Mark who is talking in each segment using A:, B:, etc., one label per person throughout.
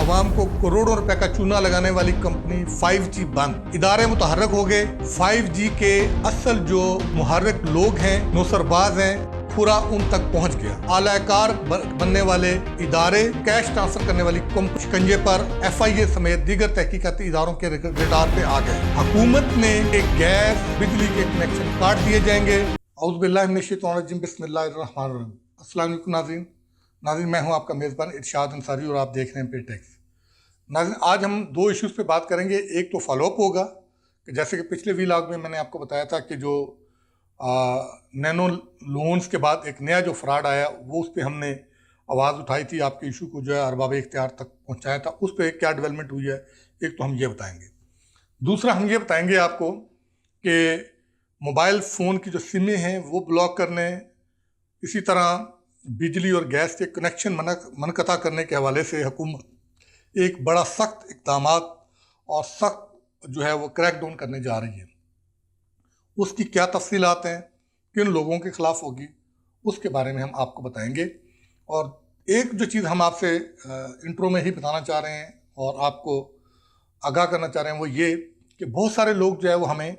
A: अवाम को करोड़ों रुपए का चूना लगाने वाली कंपनी 5G बंद, इदारे मुतहर्रक हो गए। 5G के असल जो मुहर्रिक लोग हैं, नौसरबाज हैं, पूरा उन तक पहुंच गया। आलाकार बनने वाले इदारे, कैश ट्रांसफर करने वाली शिकंजे पर FIA समेत दीगर तहकीकाती इदारों के रडार पे आ गए। हुकूमत ने एक गैस बिजली के कनेक्शन काट दिए जाएंगे। औज़ु बिल्लाहि मिनश शैतानिर रजीम, बिस्मिल्लाहिर रहमानिर रहीम। अस्सलाम वालेकुम नाज़रीन, मैं हूं आपका मेज़बान इरशाद अंसारी और आप देख रहे हैं पे टैक्स। नाज़रीन, आज हम दो इश्यूज़ पे बात करेंगे। एक तो फॉलोअप होगा कि जैसे कि पिछले व्लॉग में मैंने आपको बताया था कि जो नैनो लोन्स के बाद एक नया जो फ्रॉड आया, वो उस पर हमने आवाज़ उठाई थी, आपके इशू को जो है अरबाब इख्तियार तक पहुँचाया था। उस पर क्या डेवलपमेंट हुई है, एक तो हम ये बताएँगे। दूसरा हम ये बताएँगे आपको कि मोबाइल फ़ोन की जो सिमें हैं वो ब्लॉक करने, इसी तरह बिजली और गैस के कनेक्शन मनक़ता करने के हवाले से हुकूमत एक बड़ा सख्त इक़दामात और सख्त जो है वो क्रैकडाउन करने जा रही है। उसकी क्या तफ़सीलात हैं, किन लोगों के ख़िलाफ़ होगी, उसके बारे में हम आपको बताएंगे। और एक जो चीज़ हम आपसे इंट्रो में ही बताना चाह रहे हैं और आपको आगाह करना चाह रहे हैं, वो ये कि बहुत सारे लोग जो है वो हमें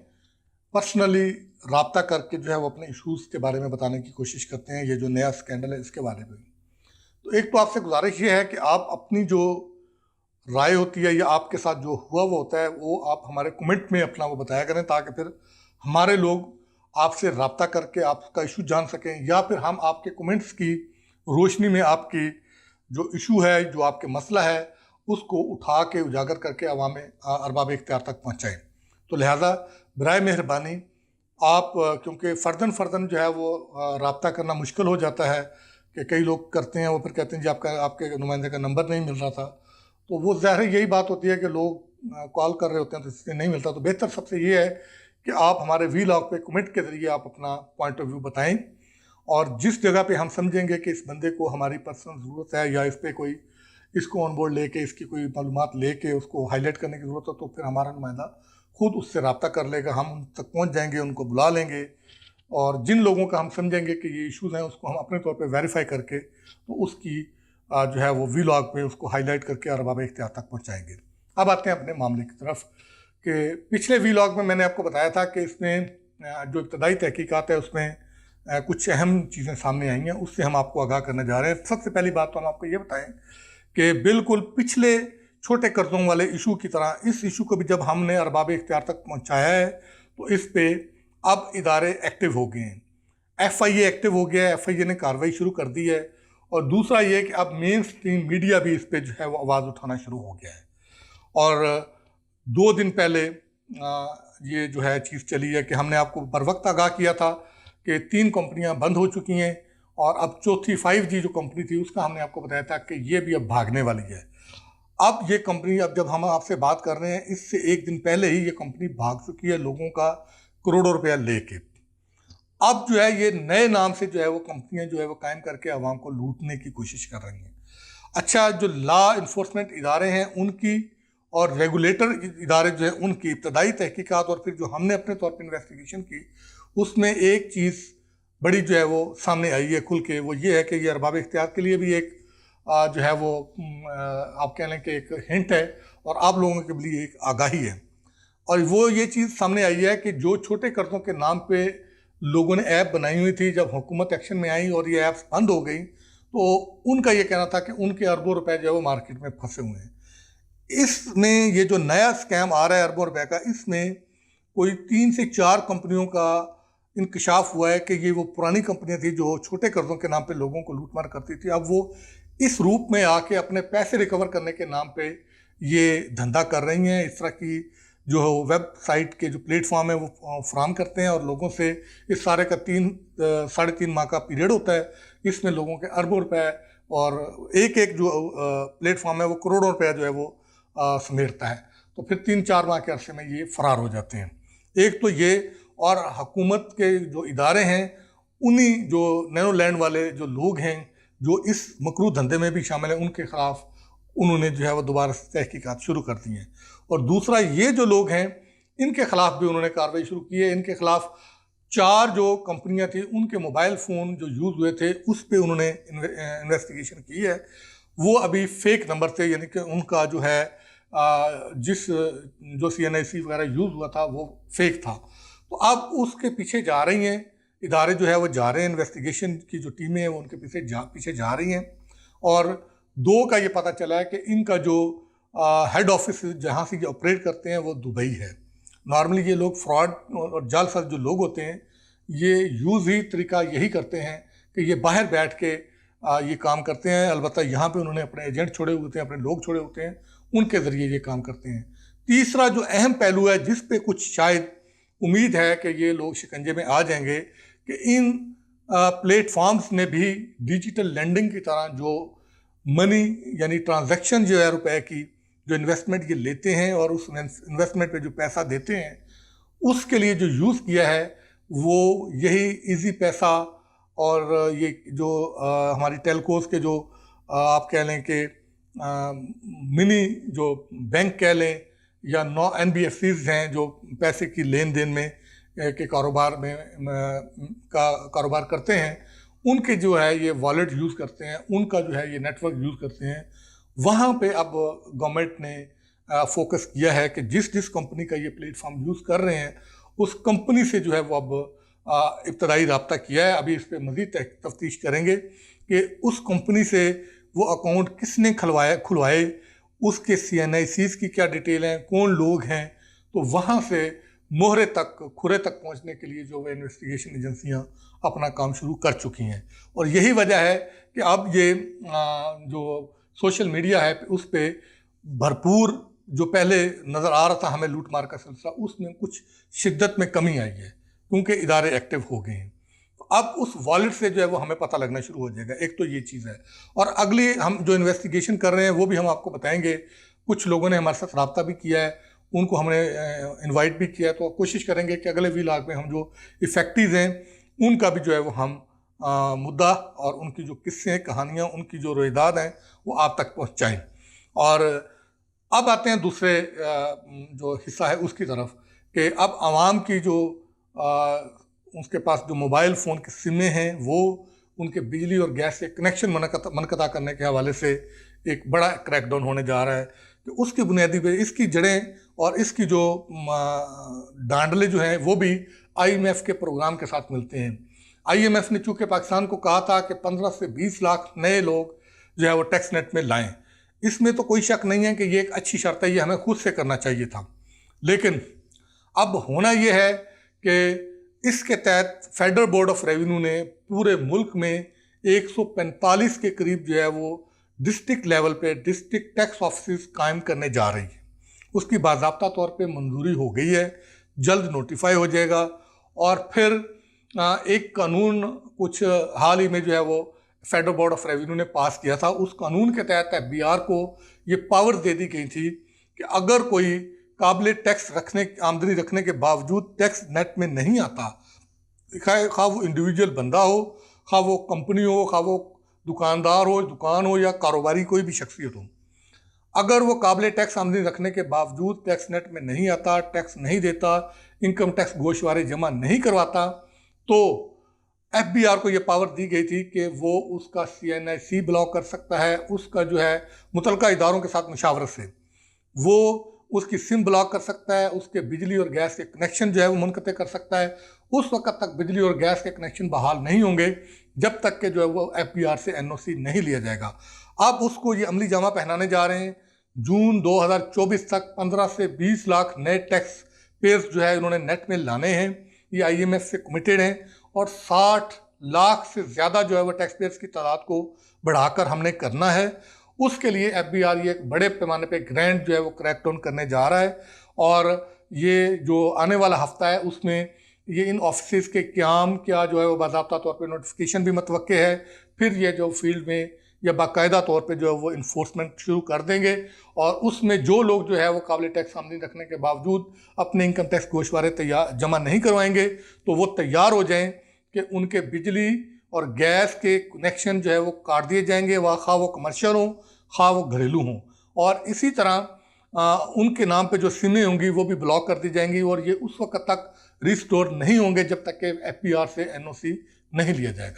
A: पर्सनली राब्ता करके जो है वो अपने इशूज़ के बारे में बताने की कोशिश करते हैं। ये जो नया स्कैंडल है इसके बारे में, तो एक तो आपसे गुजारिश ये है कि आप अपनी जो राय होती है या आपके साथ जो हुआ वो होता है, वो आप हमारे कमेंट में अपना वो बताया करें, ताकि फिर हमारे लोग आपसे राब्ता करके आपका इशू जान सकें, या फिर हम आपके कमेंट्स की रोशनी में आपकी जो इशू है, जो आपके मसला है, उसको उठा के उजागर करके अवाम अरबाब इख्तियार तक पहुँचाएँ। तो लिहाजा बराए मेहरबानी आप, क्योंकि फ़र्दन जो है वो राब्ता करना मुश्किल हो जाता है कि कई लोग करते हैं, वो फिर कहते हैं जी आपके नुमाइंदे का नंबर नहीं मिल रहा था, तो वो ज़ाहिर यही बात होती है कि लोग कॉल कर रहे होते हैं तो इसलिए नहीं मिलता। तो बेहतर सबसे ये है कि आप हमारे व्लॉग पे कमेंट के ज़रिए आप अपना पॉइंट ऑफ व्यू बताएं, और जिस जगह पे हम समझेंगे कि इस बंदे को हमारी पर्सनल ज़रूरत है या इस पर कोई इसको ऑन बोर्ड लेके इसकी कोई मालूमात लेके उसको हाईलाइट करने की ज़रूरत है, तो फिर हमारा नुमाइंदा खुद उससे रब्ता कर लेगा, हम उन तक पहुंच जाएंगे, उनको बुला लेंगे, और जिन लोगों का हम समझेंगे कि ये इश्यूज़ हैं उसको हम अपने तौर पे वेरीफाई करके तो उसकी जो है वो व्लॉग पे उसको हाईलाइट करके अरबाब इख्तियार तक पहुंचाएंगे। अब आते हैं अपने मामले की तरफ कि पिछले व्लॉग में मैंने आपको बताया था कि इसमें जो इब्तदाई तहकीकात है उसमें कुछ अहम चीज़ें सामने आई हैं, उससे हम आपको आगाह करने जा रहे हैं। सबसे पहली बात तो हम आपको ये बताएं कि बिल्कुल पिछले छोटे कर्ज़ों वाले इशू की तरह इस इशू को भी जब हमने अरबाब इख्तियार तक पहुंचाया है तो इस पे अब इदारे एक्टिव हो गए हैं। FIA एक्टिव हो गया है, FIA ने कार्रवाई शुरू कर दी है। और दूसरा ये कि अब मेन स्ट्रीम मीडिया भी इस पे जो है वो आवाज़ उठाना शुरू हो गया है। और 2 दिन पहले ये जो है चीज़ चली है कि हमने आपको बर वक्त आगाह किया था कि 3 कंपनियाँ बंद हो चुकी हैं, और अब चौथी 5G जो कंपनी थी उसका हमने आपको बताया था कि ये भी अब भागने वाली है। अब ये कंपनी, अब जब हम आपसे बात कर रहे हैं, इससे 1 दिन पहले ही ये कंपनी भाग चुकी है लोगों का करोड़ों रुपया लेके। अब जो है ये नए नाम से जो है वो कंपनियां जो है वो कायम करके आवाम को लूटने की कोशिश कर रही हैं। अच्छा, जो लॉ इन्फोर्समेंट इदारे हैं उनकी और रेगुलेटर इदारे जो है उनकी इब्तदाई तहकीकात और फिर जो हमने अपने तौर पर इन्वेस्टिगेशन की, उसमें एक चीज़ बड़ी जो है वो सामने आई है खुल के, वो ये है कि ये अरबाब इख्तियार के लिए भी एक जो है वो आप कह लें कि एक हिंट है और आप लोगों के लिए एक आगाही है। और वो ये चीज़ सामने आई है कि जो छोटे कर्ज़ों के नाम पे लोगों ने ऐप बनाई हुई थी, जब हुकूमत एक्शन में आई और ये ऐप्स बंद हो गई, तो उनका ये कहना था कि उनके अरबों रुपए जो है वो मार्केट में फंसे हुए हैं। इसमें ये जो नया स्कैम आ रहा है अरबों रुपए का, इसमें कोई 3 से 4 कंपनियों का इंकशाफ हुआ है कि ये वो पुरानी कंपनियाँ थी जो छोटे कर्ज़ों के नाम पे लोगों को लूटमार करती थी। अब वो इस रूप में आके अपने पैसे रिकवर करने के नाम पे ये धंधा कर रही हैं। इस तरह की जो वेबसाइट के जो प्लेटफॉर्म है वो फराहम करते हैं और लोगों से इस सारे का 3-3.5 माह का पीरियड होता है। इसमें लोगों के अरबों रुपए और एक जो प्लेटफॉर्म है वो करोड़ों रुपया जो है वो समेटता है। तो फिर 3-4 माह के अरसे में ये फरार हो जाते हैं। एक तो ये, और हुकूमत के जो इदारे हैं उन्हीं जो नैनो लैंड वाले जो लोग हैं जो इस मकरू धंधे में भी शामिल हैं, उनके ख़िलाफ़ उन्होंने जो है वो दोबारा से तहकीकात शुरू कर दी हैं। और दूसरा, ये जो लोग हैं इनके ख़िलाफ़ भी उन्होंने कार्रवाई शुरू की है। इनके ख़िलाफ़ 4 जो कंपनियां थी उनके मोबाइल फ़ोन जो यूज़ हुए थे उस पर उन्होंने इन्वेस्टिगेशन की है वो अभी फेक नंबर थे, यानी कि उनका जो है जो CNIC वगैरह यूज़ हुआ था वो फेक था। तो अब उसके पीछे जा रही हैं इदारे, जो है वो जा रहे हैं, इन्वेस्टिगेशन की जो टीमें हैं वो उनके पीछे जा रही हैं। और 2 का ये पता चला है कि इनका जो हेड ऑफिस जहाँ से ये ऑपरेट करते हैं वो दुबई है। नॉर्मली ये लोग फ्रॉड और जालसाज जो लोग होते हैं ये यूज़ ही तरीका यही करते हैं कि ये बाहर बैठ के ये काम करते हैं। अलबत्ता यहाँ पे उन्होंने अपने एजेंट छोड़े होते हैं, अपने लोग छोड़े होते हैं, उनके ज़रिए ये काम करते हैं। तीसरा जो अहम पहलू है जिस पे कुछ शायद उम्मीद है कि ये लोग शिकंजे में आ जाएंगे कि इन प्लेटफॉर्म्स ने भी डिजिटल लेंडिंग की तरह जो मनी यानी ट्रांजैक्शन जो है रुपए की जो इन्वेस्टमेंट ये लेते हैं और उस इन्वेस्टमेंट पे जो पैसा देते हैं उसके लिए जो यूज़ किया है वो यही इजी पैसा और ये जो हमारी टेलकोस के जो आप कह लें कि मिनी जो बैंक कह लें या NBFCs हैं जो पैसे की लेन देन में के कारोबार में कारोबार करते हैं, उनके जो है ये वॉलेट यूज़ करते हैं, उनका जो है ये नेटवर्क यूज़ करते हैं। वहाँ पे अब गवर्नमेंट ने फोकस किया है कि जिस कंपनी का ये प्लेटफॉर्म यूज़ कर रहे हैं उस कंपनी से जो है वो अब इब्तदाई रब्ता किया है। अभी इस पर मज़ीद तफ्तीश करेंगे कि उस कंपनी से वो अकाउंट किसने खुलवाए, उसके CNICs की क्या डिटेल हैं, कौन लोग हैं। तो वहाँ से मोहरे तक खुरे तक पहुँचने के लिए जो वो इन्वेस्टिगेशन एजेंसियाँ अपना काम शुरू कर चुकी हैं। और यही वजह है कि अब ये जो सोशल मीडिया है उस पर भरपूर जो पहले नज़र आ रहा था हमें लूट मार का सिलसिला, उसमें कुछ शिद्दत में कमी आई है क्योंकि इदारे एक्टिव हो गए हैं। तो अब उस वॉलेट से जो है वो हमें पता लगना शुरू हो जाएगा। एक तो ये चीज़ है, और अगली हम जो इन्वेस्टिगेशन कर रहे हैं वो भी हम आपको बताएंगे। कुछ लोगों ने हमारे साथ रब्ता भी किया है, उनको हमने इनवाइट भी किया है, तो कोशिश करेंगे कि अगले व्लॉग में हम जो इफेक्टिव हैं उनका भी जो है वो हम मुद्दा और उनकी जो किस्से हैं, कहानियाँ, उनकी जो रोयदाद हैं वो आप तक पहुँचाएँ। और अब आते हैं दूसरे जो हिस्सा है उसकी तरफ कि अब आवाम की जो उसके पास जो मोबाइल फ़ोन की सिमें हैं वो उनके बिजली और गैस के कनेक्शन मनक़ता करने के हवाले से एक बड़ा क्रैकडाउन होने जा रहा है। कि उसकी बुनियादी पे इसकी जड़ें और इसकी जो डांडले जो हैं वो भी IMF के प्रोग्राम के साथ मिलते हैं। IMF ने चूँकि पाकिस्तान को कहा था कि 15 से 20 लाख नए लोग जो है वो टैक्स नेट में लाएं। इसमें तो कोई शक नहीं है कि ये एक अच्छी शर्त है, ये हमें खुद से करना चाहिए था। लेकिन अब होना ये है कि इसके तहत फेडरल बोर्ड ऑफ रेवेन्यू ने पूरे मुल्क में 145 के करीब जो है वो डिस्ट्रिक्ट लेवल पे डिस्ट्रिक्ट टैक्स ऑफिस कायम करने जा रही है। उसकी बाज़ाब्ता तौर पे मंजूरी हो गई है, जल्द नोटिफाई हो जाएगा। और फिर एक कानून कुछ हाल ही में जो है वो फेडरल बोर्ड ऑफ रेवेन्यू ने पास किया था। उस कानून के तहत FBR को ये पावर दे दी गई थी कि अगर कोई काबिल टैक्स आमदनी रखने के बावजूद टैक्स नेट में नहीं आता, खा वो इंडिविजुअल बंदा हो, खा वो कंपनी हो, खा वो दुकानदार हो, दुकान हो या कारोबारी कोई भी शख्सियत हो, अगर वो काबिल टैक्स आमदनी रखने के बावजूद टैक्स नेट में नहीं आता, टैक्स नहीं देता, इनकम टैक्स गोशवारे जमा नहीं करवाता, तो FBR को ये पावर दी गई थी कि वो उसका CNIC ब्लॉक कर सकता है। उसका जो है मुतलका इदारों के साथ मुशावरत से वो उसकी सिम ब्लॉक कर सकता है, उसके बिजली और गैस के कनेक्शन जो है वो मुनक़ते कर सकता है। उस वक्त तक बिजली और गैस के कनेक्शन बहाल नहीं होंगे जब तक कि जो है वो FBR से NOC नहीं लिया जाएगा। अब उसको ये अमली जामा पहनाने जा रहे हैं। जून 2024 तक 15 से 20 लाख नए टैक्स पेयर्स जो है इन्होंने नेट में लाने हैं। ये IMF से कमिटेड हैं और 60 लाख से ज़्यादा जो है वो टैक्स पेयर्स की तादाद को बढ़ाकर हमने करना है। उसके लिए FBR ये एक बड़े पैमाने पे ग्रैंड जो है वो क्रैकडाउन करने जा रहा है। और ये जो आने वाला हफ्ता है उसमें ये इन ऑफिस के क़याम क्या जो है वो बाज़ाब्ता तौर पे नोटिफिकेशन भी मतवक्के है। फिर ये जो फील्ड में या बाकायदा तौर पे जो है वो इन्फोर्समेंट शुरू कर देंगे और उसमें जो लोग जो है वो काबिल टैक्स आमदनी रखने के बावजूद अपने इनकम टैक्स गोशवारे जमा नहीं करवाएंगे तो वो तैयार हो जाएं कि उनके बिजली और गैस के कनेक्शन जो है वो काट दिए जाएंगे, वह खा वो कमर्शियल हों खा वो घरेलू हों। और इसी तरह उनके नाम पे जो सिमें होंगी वो भी ब्लॉक कर दी जाएंगी और ये उस वक्त तक रिस्टोर नहीं होंगे जब तक कि FBR से NOC नहीं लिया जाएगा।